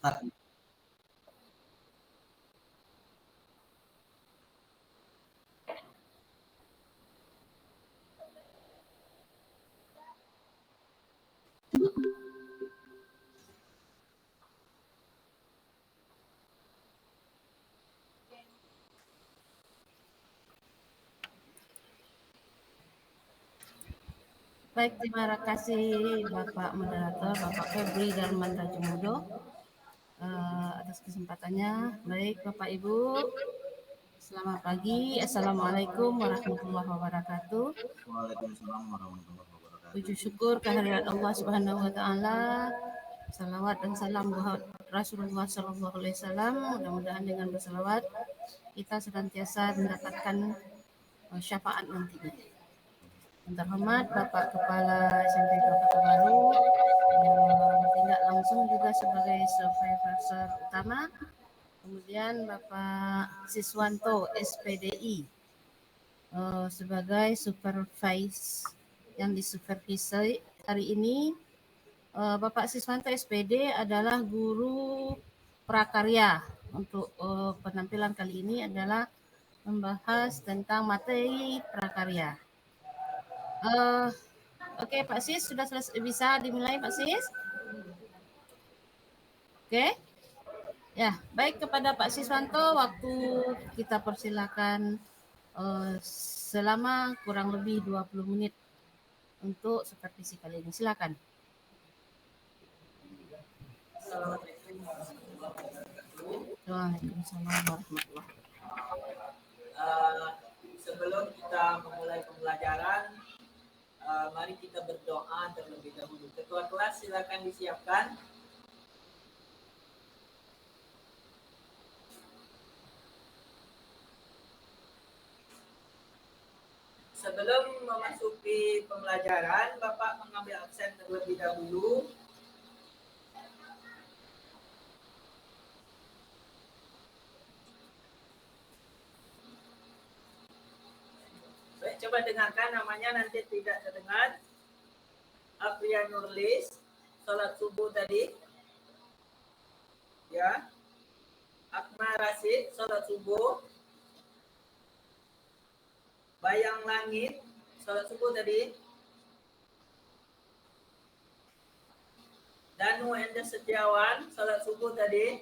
Start. Baik, terima kasih Bapak Moderator, Bapak Febri Darman Rajamudo atas kesempatannya. Baik Bapak Ibu, selamat pagi. Assalamualaikum warahmatullahi wabarakatuh. Waalaikumsalam warahmatullahi wabarakatuh. Puji syukur kehadirat Allah Subhanahu wa taala. Salawat dan salam buat Rasulullah sallallahu alaihi wasallam. Mudah-mudahan dengan bersalawat kita senantiasa mendapatkan syafaat nantinya. Yang terhormat Bapak Kepala SMP Kota Baru, bertindak langsung juga sebagai supervisor utama. Kemudian Bapak Siswanto SPDI sebagai supervise yang disupervisi hari ini. Bapak Siswanto SPD adalah guru prakarya. Untuk penampilan kali ini adalah membahas tentang materi prakarya. Oke, Pak Sis, sudah selesai, bisa dimulai Pak Sis? Oke. Ya, baik, kepada Pak Siswanto, waktu kita persilakan selama kurang lebih 20 menit untuk supervisi kali ini. Silakan. Assalamualaikum warahmatullahi wabarakatuh. Waalaikumsalam warahmatullahi wabarakatuh. Sebelum kita memulai pembelajaran, mari kita berdoa terlebih dahulu. Ketua kelas silakan disiapkan. Sebelum memasuki pembelajaran, Bapak mengambil absen terlebih dahulu. Baik, coba dengarkan namanya, nanti tidak terdengar. Apria Nurlis, salat subuh tadi. Ya. Akma Rasid, salat subuh. Bayang Langit, salat subuh tadi. Danu Enda Setiawan, salat subuh tadi.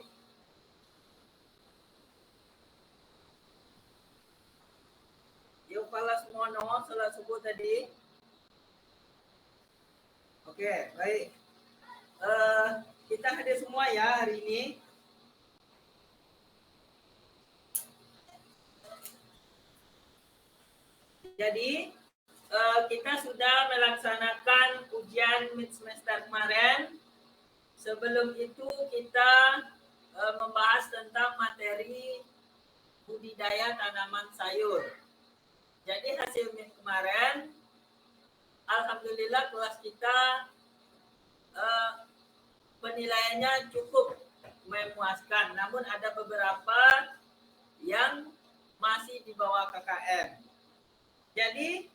Yopalas Mono, salat subuh tadi. Oke, baik. Kita hadir semua ya hari ini. Jadi kita sudah melaksanakan ujian mid semester kemarin. Sebelum itu kita membahas tentang materi budidaya tanaman sayur. Jadi hasil mid kemarin, alhamdulillah kelas kita penilaiannya cukup memuaskan. Namun ada beberapa yang masih di bawah KKM. Jadi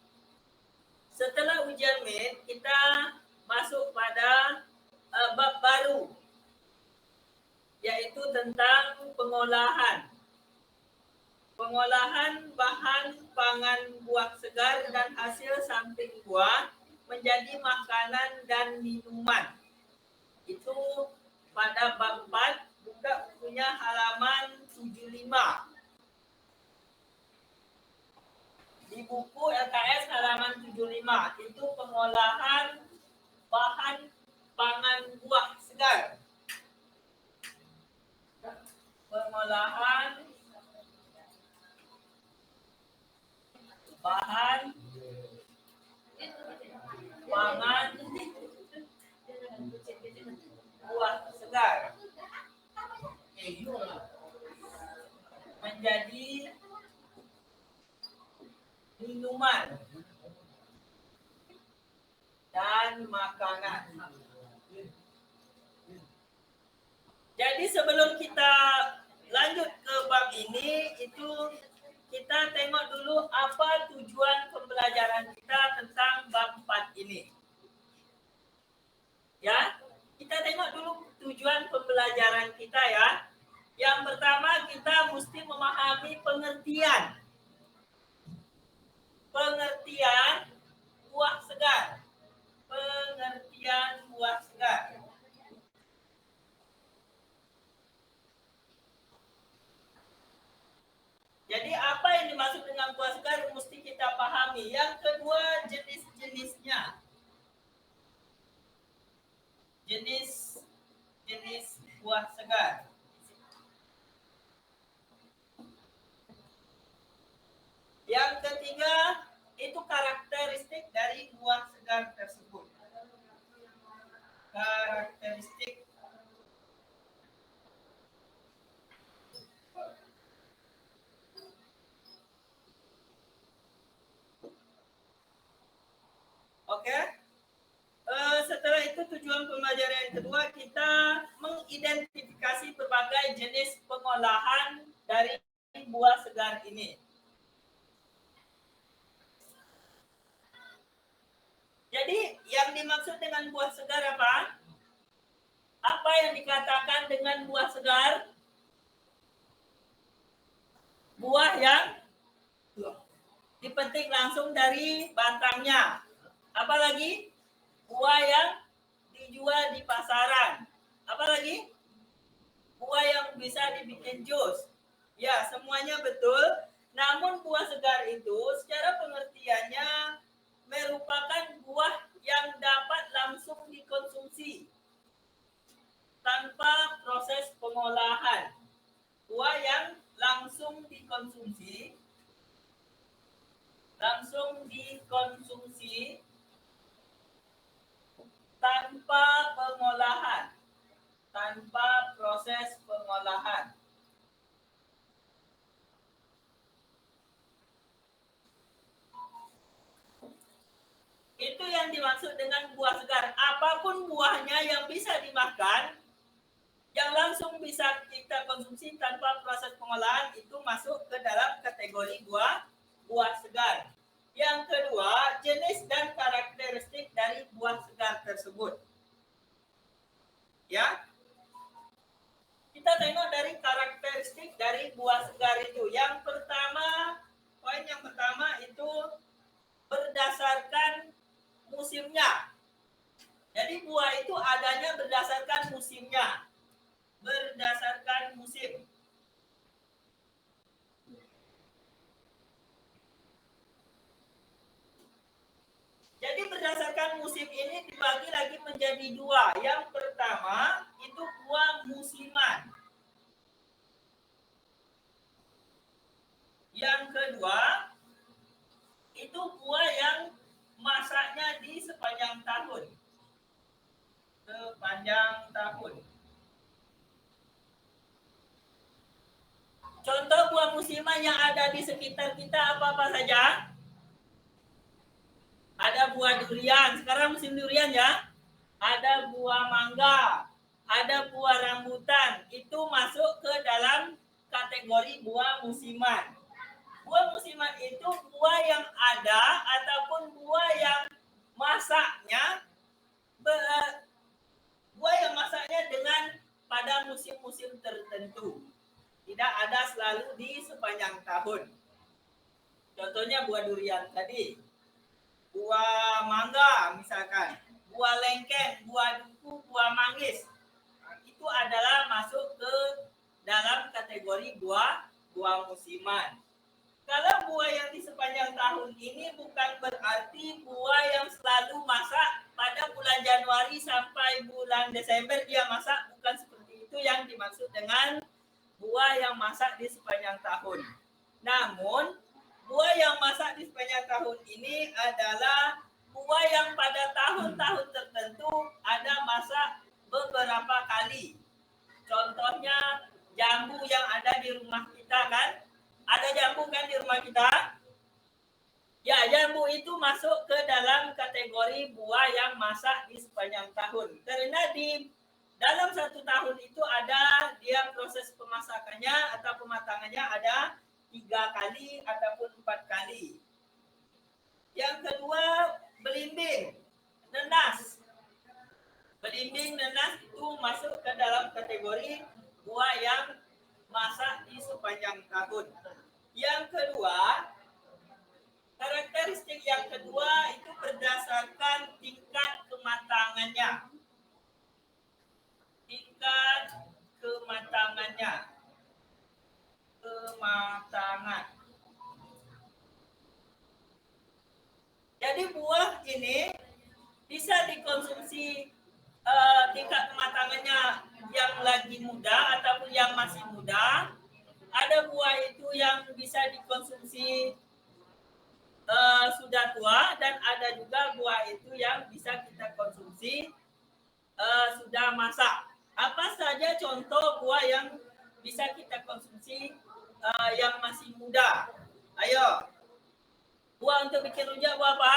setelah ujian mid kita masuk pada bab baru, yaitu tentang pengolahan bahan pangan buah segar dan hasil samping buah menjadi makanan dan minuman. Itu pada bab 4, buka bukunya halaman 75. Di buku LKS halaman 75 itu pengolahan bahan pangan buah segar. Pengolahan bahan pangan buah segar menjadi minuman dan makanan. Jadi sebelum kita lanjut ke bab ini, itu kita tengok dulu apa tujuan pembelajaran kita tentang bab 4 ini. Ya, kita tengok dulu tujuan pembelajaran kita kita ya. Yang pertama kita mesti memahami pengertian. Pengertian buah segar. Pengertian buah segar. Jadi apa yang dimaksud dengan buah segar mesti kita pahami. Yang kedua, jenis-jenisnya. Jenis buah segar. Yang ketiga, itu karakteristik dari buah segar tersebut. Karakteristik. Oke. Setelah itu tujuan pembelajaran yang kedua, kita mengidentifikasi berbagai jenis pengolahan dari buah segar ini. Jadi yang dimaksud dengan buah segar apa? Apa yang dikatakan dengan buah segar? Buah yang dipetik langsung dari batangnya. Apalagi buah yang dijual di pasaran. Apalagi buah yang bisa dibikin jus. Ya, semuanya betul. Namun buah segar itu secara pengertiannya merupakan buah yang dapat langsung dikonsumsi tanpa proses pengolahan. Buah yang langsung dikonsumsi tanpa pengolahan, tanpa proses pengolahan. Itu yang dimaksud dengan buah segar. Apapun buahnya yang bisa dimakan, yang langsung bisa kita konsumsi tanpa proses pengolahan, itu masuk ke dalam kategori buah segar. Yang kedua, jenis dan karakteristik dari buah segar tersebut. Ya, kita tengok dari karakteristik dari buah segar itu. Yang pertama, poin yang pertama itu berdasarkan musimnya. Jadi buah itu adanya berdasarkan musimnya. Berdasarkan musim. Jadi berdasarkan musim ini dibagi lagi menjadi dua. Yang pertama itu buah musiman. Yang kedua itu buah yang masaknya di sepanjang tahun. Sepanjang tahun. Contoh buah musiman yang ada di sekitar kita apa-apa saja? Ada buah durian, sekarang musim durian ya. Ada buah mangga, ada buah rambutan. Itu masuk ke dalam kategori buah musiman. Buah musiman itu buah yang ada ataupun buah yang masaknya dengan pada musim-musim tertentu. Tidak ada selalu di sepanjang tahun. Contohnya buah durian tadi, buah mangga misalkan, buah lengkeng, buah duku, buah manggis. Itu adalah masuk ke dalam kategori buah musiman. Kalau buah yang di sepanjang tahun ini bukan berarti buah yang selalu masak pada bulan Januari sampai bulan Desember dia masak, bukan seperti itu yang dimaksud dengan buah yang masak di sepanjang tahun. Namun, buah yang masak di sepanjang tahun ini adalah buah yang pada tahun-tahun tertentu ada masak beberapa kali. Contohnya jambu yang ada di rumah kita kan? Ada jambu kan di rumah kita? Ya, jambu itu masuk ke dalam kategori buah yang masak di sepanjang tahun. Karena di dalam satu tahun itu ada dia proses pemasakannya atau pematangannya ada 3 kali ataupun 4 kali. Yang kedua, belimbing, nenas. Belimbing, nenas itu masuk ke dalam kategori buah ini bisa dikonsumsi tingkat kematangannya yang lagi muda ataupun yang masih muda. Ada buah itu yang bisa dikonsumsi sudah tua, dan ada juga buah itu yang bisa kita konsumsi sudah masak. Apa saja contoh buah yang bisa kita konsumsi yang masih muda? Ayo. Buah untuk bikin rujak buah apa?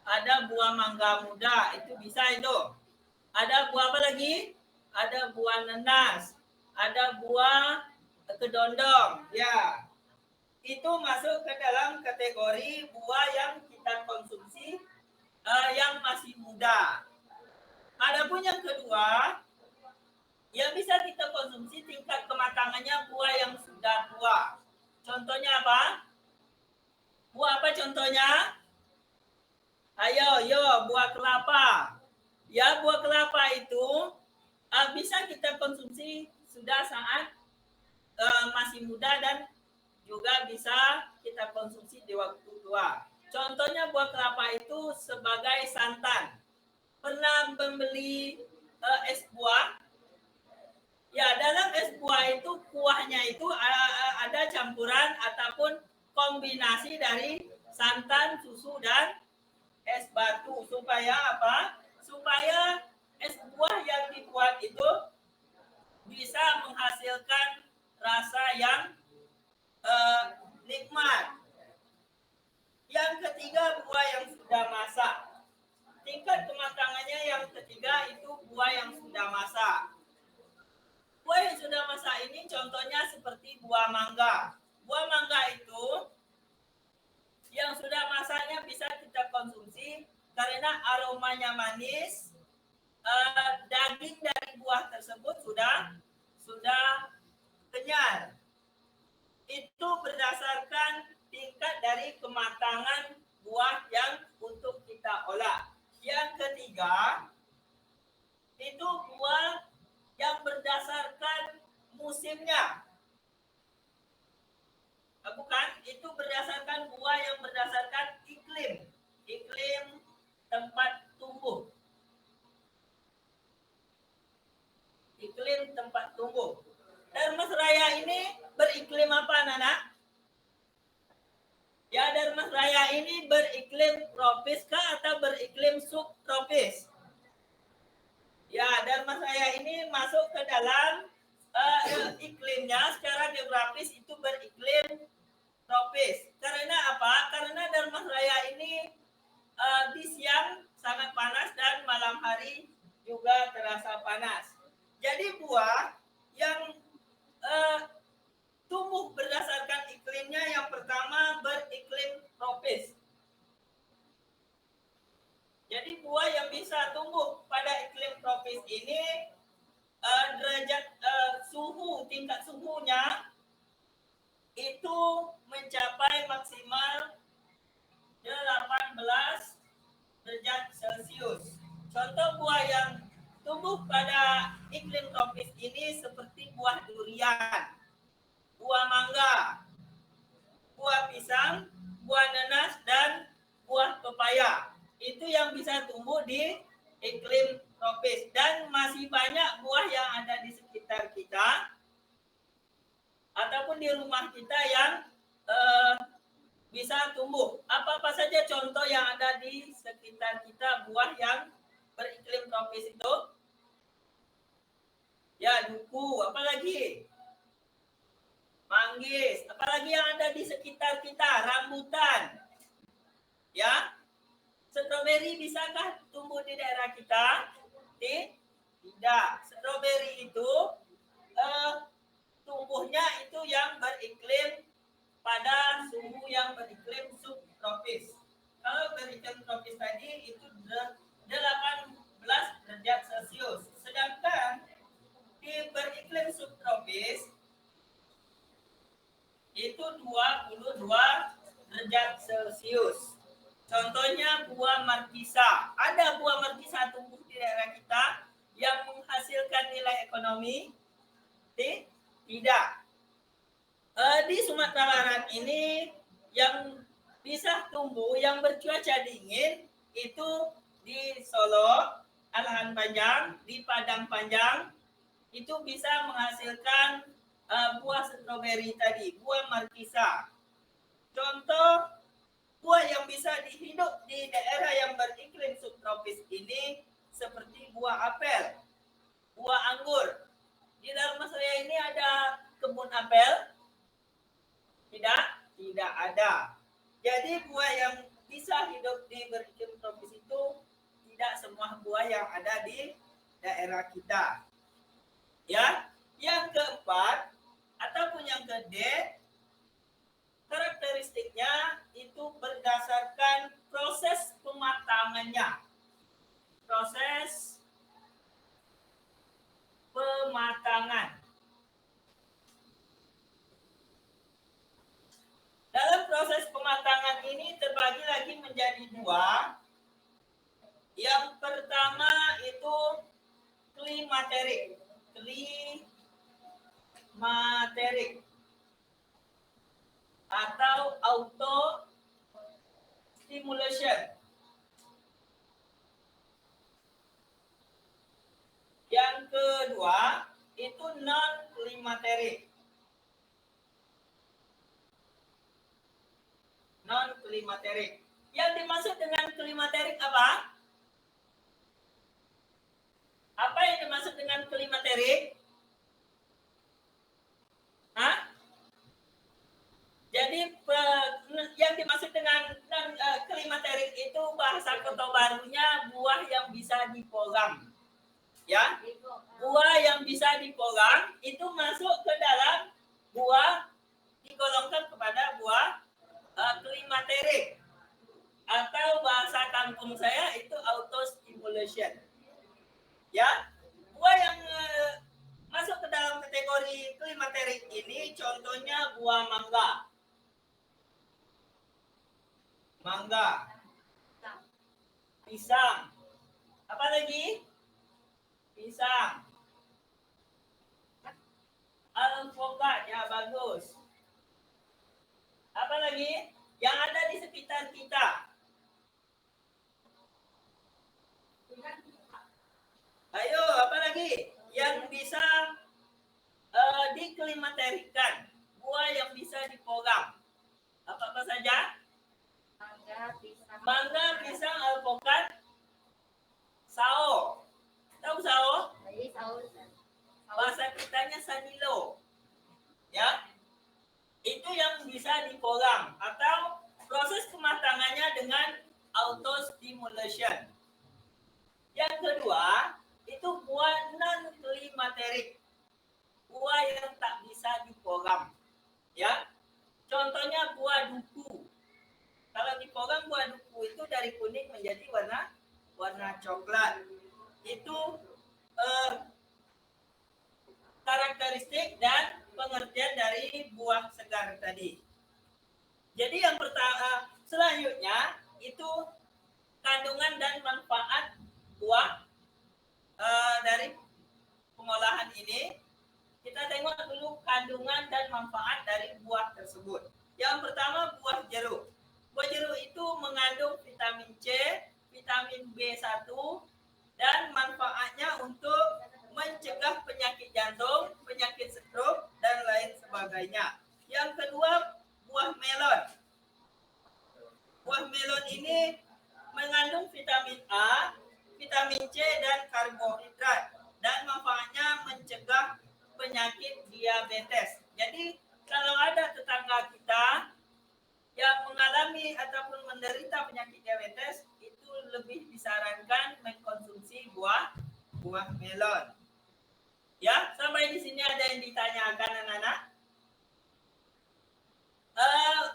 Ada buah mangga muda, itu bisa itu. Ada buah apa lagi? Ada buah nanas, ada buah kedondong. Ya, itu masuk ke dalam kategori buah yang kita konsumsi yang masih muda. Adapun yang kedua, yang bisa kita konsumsi tingkat kematangannya buah yang sudah tua. Contohnya apa? Buah apa contohnya? Ayo, buah kelapa. Ya, buah kelapa itu bisa kita konsumsi sudah saat masih muda dan juga bisa kita konsumsi di waktu tua. Contohnya buah kelapa itu sebagai santan. Pernah membeli es buah? Ya, dalam es buah itu kuahnya itu ada campuran ataupun kombinasi dari santan, susu, dan es batu. Supaya apa? Supaya es buah yang dibuat itu bisa menghasilkan rasa yang nikmat. Yang ketiga, buah yang sudah masak. Tingkat kematangannya yang ketiga itu buah yang sudah masak. Buah yang sudah masak ini contohnya seperti buah mangga. Buah mangga itu yang sudah masaknya bisa kita konsumsi karena aromanya manis. Daging dari buah tersebut sudah kenyal. Itu berdasarkan tingkat dari kematangan buah yang untuk kita olah. Yang ketiga, itu buah yang berdasarkan musimnya. Bukan, itu berdasarkan buah yang berdasarkan iklim tempat tumbuh. Iklim tempat tumbuh. Dharmasraya ini beriklim apa, Nana? Ya, Dharmasraya ini beriklim tropis kah atau beriklim subtropis? Ya, Dharmasraya ini masuk ke dalam iklimnya secara geografis itu beriklim tropis. Karena apa? Karena Dharmasraya ini di siang sangat panas dan malam hari juga terasa panas. Jadi buah yang tumbuh berdasarkan iklimnya yang pertama beriklim tropis. Jadi buah yang bisa tumbuh pada iklim tropis ini derajat tingkat suhunya itu mencapai maksimal 18 derajat Celcius. Contoh buah yang tumbuh pada iklim tropis ini seperti buah durian, buah mangga, buah pisang, buah nanas, dan buah pepaya. Itu yang bisa tumbuh di iklim tropis. Dan masih banyak buah yang ada di sekitar kita ataupun di rumah kita yang bisa tumbuh. Apa-apa saja contoh yang ada di sekitar kita buah yang beriklim tropis itu? Ya, duku, apalagi? Manggis, apalagi yang ada di sekitar kita? Rambutan. Ya, stroberi bisakah tumbuh di daerah kita? Tidak. Stroberi itu tumbuhnya itu yang beriklim pada suhu yang beriklim subtropis. Kalau beriklim tropis tadi itu 18 derajat Celcius. Sedangkan di beriklim subtropis itu 22 derajat Celcius. Contohnya buah markisa. Ada buah markisa tumbuh di daerah kita yang menghasilkan nilai ekonomi? Tidak. Di Sumatera Barat ini yang bisa tumbuh yang bercuaca dingin itu di Solo, Alahan Panjang, di Padang Panjang itu bisa menghasilkan buah stroberi tadi, buah markisa. Contoh buah yang bisa dihidup di daerah yang beriklim subtropis ini seperti buah apel, buah anggur. Di dalam saya ini ada kebun apel? Tidak ada. Jadi buah yang bisa hidup di beriklim tropis itu tidak semua buah yang ada di daerah kita. Ya, yang keempat ataupun yang kedua, karakteristiknya itu berdasarkan proses pematangannya. Proses pematangan. Dalam proses pematangan ini terbagi lagi menjadi dua. Yang pertama itu klimaterik. Klimaterik atau auto stimulation. Yang kedua itu non klimaterik. Non klimaterik. Yang dimaksud dengan klimaterik apa? Apa yang dimaksud dengan klimaterik? Hah? Jadi yang dimaksud dengan klimaterik itu bahasa kota barunya buah yang bisa diprogram. Ya, buah yang bisa diprogram itu masuk ke dalam buah digolongkan kepada buah klimaterik atau bahasa kampung saya itu auto stimulation. Ya, buah yang masuk ke dalam kategori klimaterik ini contohnya buah mangga, pisang, apa lagi? Pisang, alpukat, ya bagus. Apa lagi? Yang ada di sekitar kita. Ayo, apa lagi? Yang bisa diklimaterikan, buah yang bisa diprogram. Apa saja? Mangga, pisang, alpukat, sao. Tahu sao? Bahasa kitanya sanilo. Ya. Itu yang bisa diprogram atau proses kematangannya dengan auto stimulation. Yang kedua, itu buah non klimaterik. Buah yang tak bisa diprogram. Ya. Contohnya buah duku. Kalau diprogram buah duku itu dari kuning menjadi warna coklat. Itu karakteristik dan pengertian dari buah segar tadi. Jadi yang pertama, selanjutnya itu kandungan dan manfaat buah dari pengolahan ini. Kita tengok dulu kandungan dan manfaat dari buah tersebut. Yang pertama buah jeruk. Buah jeruk itu mengandung vitamin C, vitamin B1, dan manfaatnya untuk mencegah penyakit jantung, penyakit stroke, dan lain sebagainya. Yang kedua, buah melon. Buah melon ini mengandung vitamin A, vitamin C, dan karbohidrat. Dan manfaatnya mencegah penyakit diabetes. Jadi, kalau ada tetangga kita yang mengalami ataupun menderita penyakit diabetes, itu lebih disarankan mengkonsumsi buah melon. Ya, sampai di sini ada yang ditanyakan anak-anak?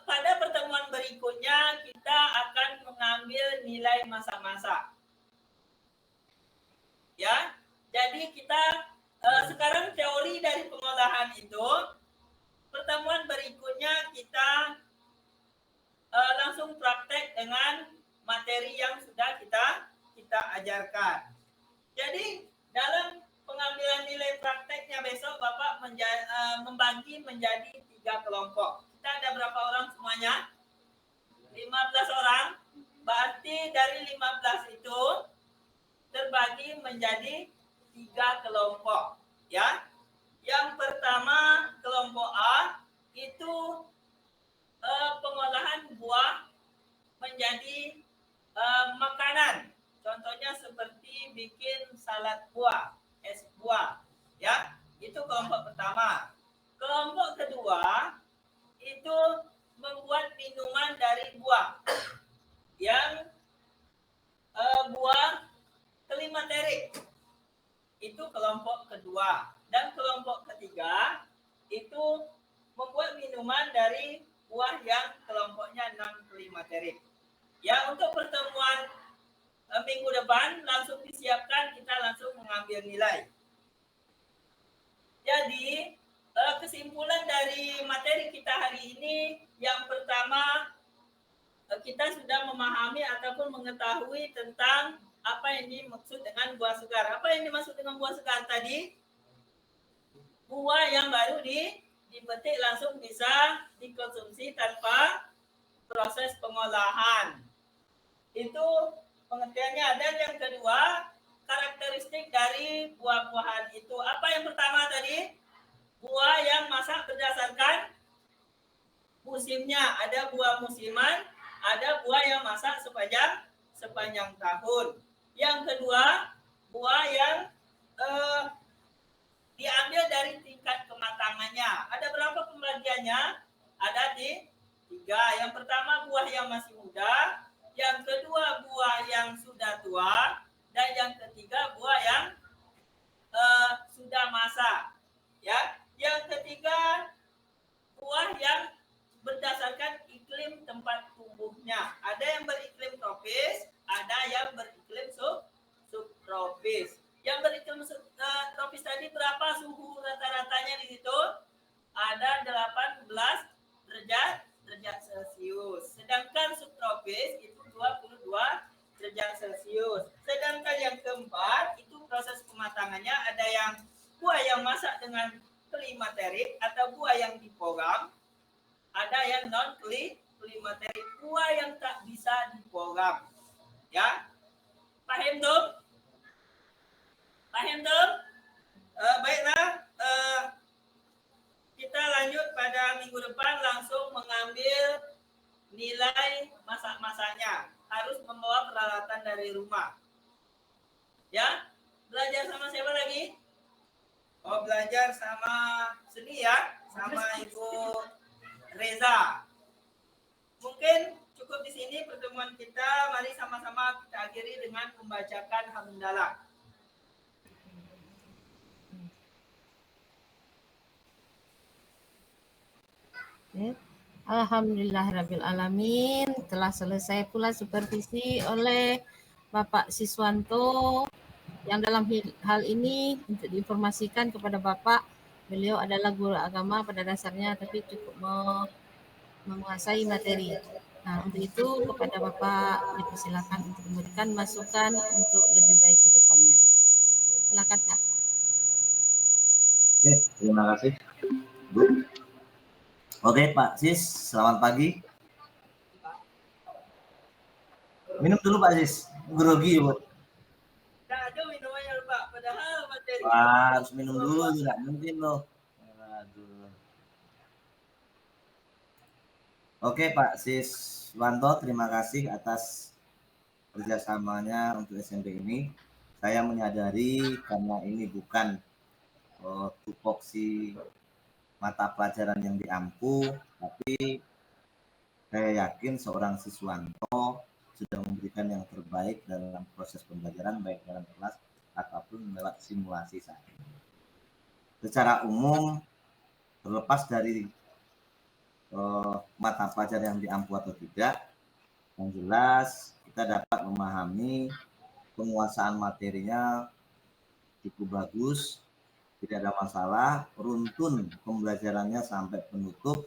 Pada pertemuan berikutnya kita akan mengambil nilai masa-masa. Ya, jadi kita sekarang teori dari pengolahan itu. Pertemuan berikutnya kita langsung praktek dengan materi yang sudah kita ajarkan. Jadi dalam pengambilan nilai prakteknya besok Bapak membagi menjadi 3 kelompok. Kita ada berapa orang semuanya? 5 15 orang, berarti dari 15 itu terbagi menjadi 3 kelompok, ya. Yang pertama, kelompok A itu pengolahan buah menjadi makanan. Contohnya seperti bikin salad buah, es buah, ya. Itu kelompok pertama. Kelompok kedua itu membuat minuman dari buah yang buah klimaterik. Itu kelompok kedua. Dan kelompok ketiga itu membuat minuman dari buah yang kelompoknya non klimaterik. Ya, untuk pertemuan minggu depan langsung disiapkan, kita langsung mengambil nilai. Jadi kesimpulan dari materi kita hari ini, yang pertama kita sudah memahami ataupun mengetahui tentang apa yang dimaksud dengan buah segar. Apa yang dimaksud dengan buah segar tadi? Buah yang baru dipetik langsung bisa dikonsumsi tanpa proses pengolahan. Itu pengertiannya. Dan yang kedua, karakteristik dari buah-buahan itu. Apa yang pertama tadi? Buah yang masak berdasarkan musimnya. Ada buah musiman, ada buah yang masak sepanjang tahun. Yang kedua, buah yang diambil dari tingkat kematangannya. Ada berapa pembagiannya? Ada di 3. Yang pertama, buah yang masih muda. Yang kedua, buah yang sudah tua. Dan yang ketiga, buah yang sudah masak. Ya. Yang ketiga, buah yang berdasarkan iklim tempat tumbuhnya. Ada yang beriklim tropis, ada yang beriklim subtropis. Yang beriklim tropis tadi berapa suhu rata-ratanya di situ? Ada 18 derajat Celcius. Sedangkan subtropis itu 22 derajat Celcius. Sedangkan yang keempat itu proses kematangannya, ada yang buah yang masak dengan klimaterik atau buah yang dipogam, ada yang non klimaterik, buah yang tak bisa dipogam. Ya, paham dong? Paham dong? Baiklah, kita lanjut pada minggu depan langsung mengambil nilai masak-masaknya. Harus membawa peralatan dari rumah. Ya, belajar sama siapa lagi? Oh, belajar sama seni ya, sama Ibu Reza. Mungkin cukup di sini pertemuan kita. Mari sama-sama kita akhiri dengan membacakan hamdalah. Alhamdulillahirabbil alamin. Telah selesai pula supervisi oleh Bapak Siswanto, yang dalam hal ini untuk diinformasikan kepada Bapak, beliau adalah guru agama pada dasarnya, tapi cukup menguasai materi. Nah, untuk itu kepada Bapak dipersilakan untuk memberikan masukan untuk lebih baik ke depannya. Silakan, Kak. Oke, terima kasih, Bu. Oke, Pak Sis, selamat pagi. Minum dulu, Pak Sis. Grogi, Bu. Tidak ada minumannya, Pak. Padahal materi. Wah, harus minum dulu, nggak mungkin loh. Aduh. Oke, Pak Siswanto, terima kasih atas kerjasamanya untuk SMP ini. Saya menyadari karena ini bukan tupoksi mata pelajaran yang diampu, tapi saya yakin seorang Siswanto sudah memberikan yang terbaik dalam proses pembelajaran, baik dalam kelas ataupun lewat simulasi saat ini. Secara umum, terlepas dari mata pelajaran yang diampu atau tidak, yang jelas kita dapat memahami penguasaan materinya cukup bagus, tidak ada masalah, runtun pembelajarannya sampai penutup,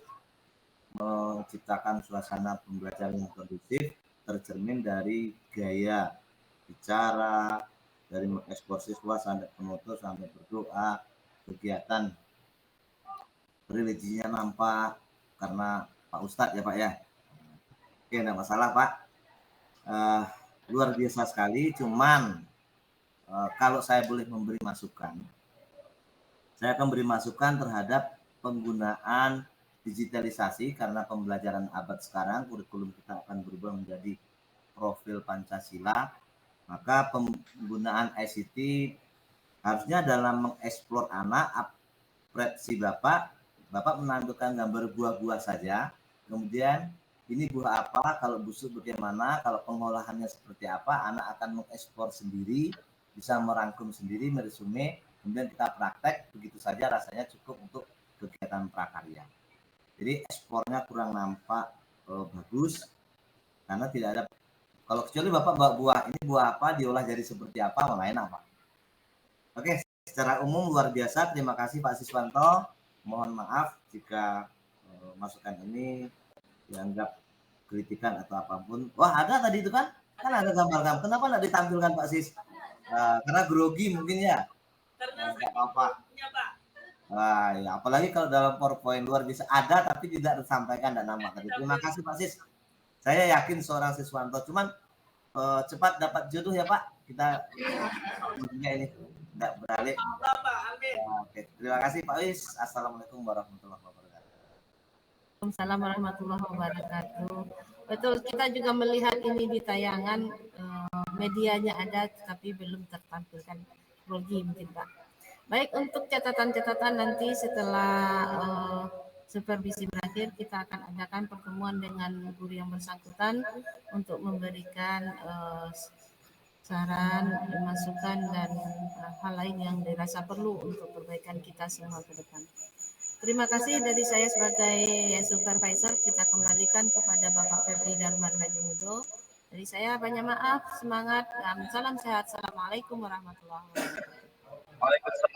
menciptakan suasana pembelajaran yang kondusif, tercermin dari gaya bicara, dari mengekspor siswa sampai penutup, sampai berdoa, kegiatan religinya nampak karena Pak Ustadz ya Pak ya. Oke, enggak masalah Pak. Luar biasa sekali. Cuman kalau saya boleh memberi masukan, saya akan beri masukan terhadap penggunaan digitalisasi karena pembelajaran abad sekarang kurikulum kita akan berubah menjadi profil Pancasila. Maka penggunaan ICT harusnya dalam mengeksplor anak, apresi Bapak menampilkan gambar buah-buah saja. Kemudian ini buah apa, kalau busuk bagaimana, kalau pengolahannya seperti apa, anak akan mengeksplor sendiri, bisa merangkum sendiri, meresume, kemudian kita praktek, begitu saja rasanya cukup untuk kegiatan prakarya. Jadi ekspornya kurang nampak bagus, karena tidak ada, kalau kecuali Bapak bawa buah, ini buah apa, diolah jadi seperti apa, lain apa. Oke, secara umum luar biasa, terima kasih Pak Siswanto. Mohon maaf jika masukan ini dianggap kritikan atau apapun. Wah, ada tadi itu kan ada gambar-gambar. Kenapa nggak ditampilkan Pak Sis? Karena grogi mungkin ya. Karena Nggak apa-apa. Pak. Wah, ya apalagi kalau dalam PowerPoint luar biasa ada tapi tidak disampaikan dan nama tadi. Terima kasih Pak Sis. Saya yakin seorang Siswanto, cuman cepat dapat jodoh ya Pak. Kita ini tidak beralih. Amin. Oke, terima kasih Pak Wis. Assalamualaikum warahmatullahi wabarakatuh. Waalaikumsalam warahmatullahi wabarakatuh. Betul, kita juga melihat ini di tayangan medianya ada tapi belum tertampilkan grogi mungkin Pak. Baik, untuk catatan-catatan nanti setelah supervisi berakhir kita akan adakan pertemuan dengan guru yang bersangkutan untuk memberikan saran, masukan dan hal lain yang dirasa perlu untuk perbaikan kita semua ke depan. Terima kasih dari saya sebagai supervisor. Kita kembalikan kepada Bapak Febri Darman Rajimudo. Dari saya banyak maaf, semangat dan salam sehat. Assalamualaikum warahmatullahi wabarakatuh. Waalaikumsalam.